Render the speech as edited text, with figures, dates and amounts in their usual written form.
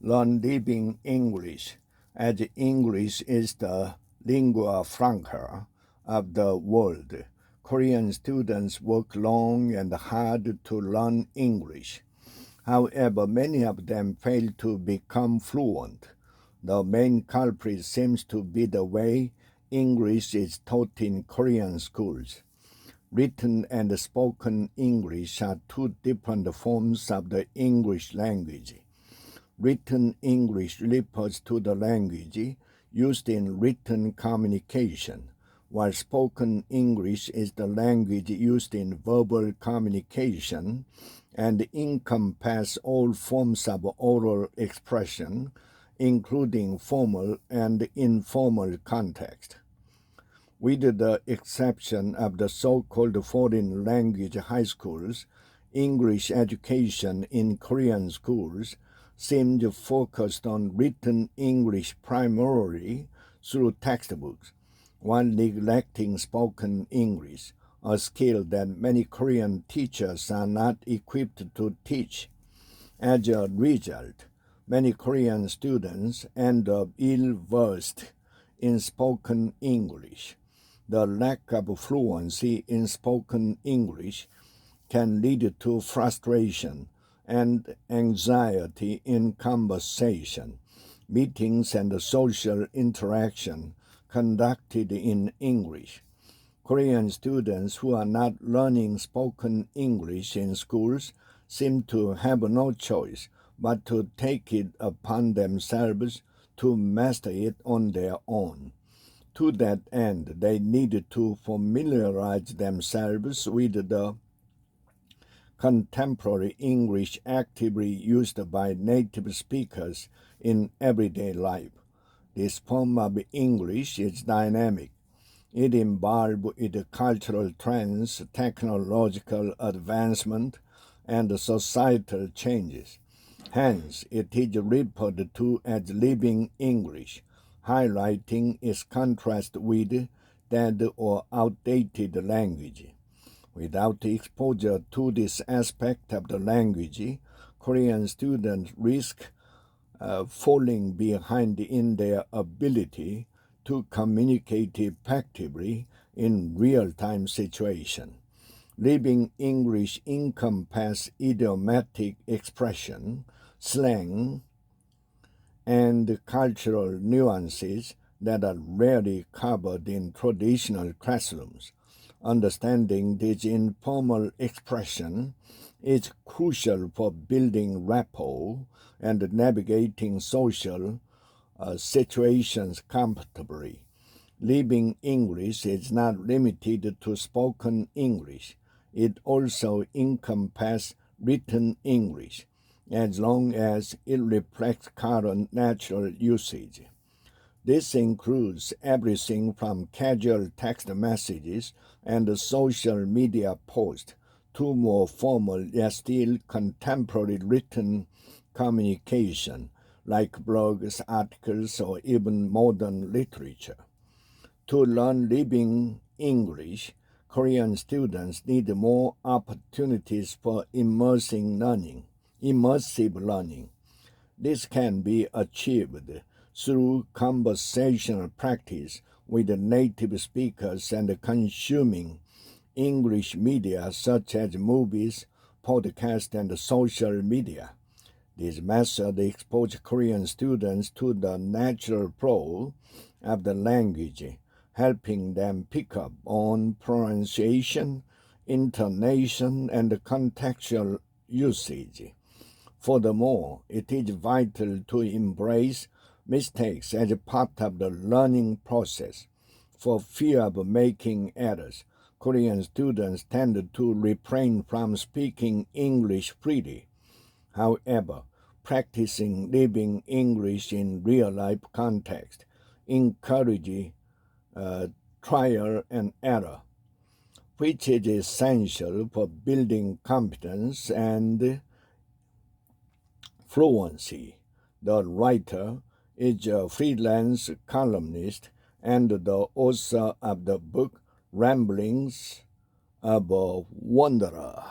learn living English, as English is the lingua franca of the world. Korean students work long and hard to learn English. However, many of them fail to become fluent. The main culprit seems to be the way English is taught in Korean schools. Written and spoken English are two different forms of the English language. Written English refers to the language used in written communication, while spoken English is the language used in verbal communication and encompasses all forms of oral expression, including formal and informal context. With the exception of the so-called foreign language high schools, English education in Korean schools seemed focused on written English primarily through textbooks, while neglecting spoken English, a skill that many Korean teachers are not equipped to teach. As a result, many Korean students end up ill-versed in spoken English. The lack of fluency in spoken English can lead to frustration and anxiety in conversation, meetings, and social interaction conducted in English. Korean students who are not learning spoken English in schools seem to have no choice but to take it upon themselves to master it on their own. To that end, they need to familiarize themselves with the contemporary English actively used by native speakers in everyday life. This form of English is dynamic. It involves with cultural trends, technological advancement, and societal changes. Hence, it is referred to as living English, highlighting its contrast with dead or outdated language. Without exposure to this aspect of the language, Korean students risk falling behind in their ability to communicate effectively in real-time situations. Living English encompasses idiomatic expression, slang, and cultural nuances that are rarely covered in traditional classrooms. Understanding this informal expression is crucial for building rapport and navigating social situations comfortably. Living English is not limited to spoken English. It also encompasses written English, as long as it reflects current natural usage. This includes everything from casual text messages and social media posts to more formal yet still contemporary written communication, like blogs, articles, or even modern literature. To learn living English, Korean students need more opportunities for immersive learning. This can be achieved through conversational practice with native speakers and consuming English media such as movies, podcasts, and social media. This method exposes Korean students to the natural flow of the language, helping them pick up on pronunciation, intonation, and contextual usage. Furthermore, it is vital to embrace mistakes as a part of the learning process. For fear of making errors, Korean students tend to refrain from speaking English freely. However, practicing living English in real-life context encourages trial and error, which is essential for building competence and fluency. The writer is a freelance columnist and the author of the book Ramblings of a Wanderer.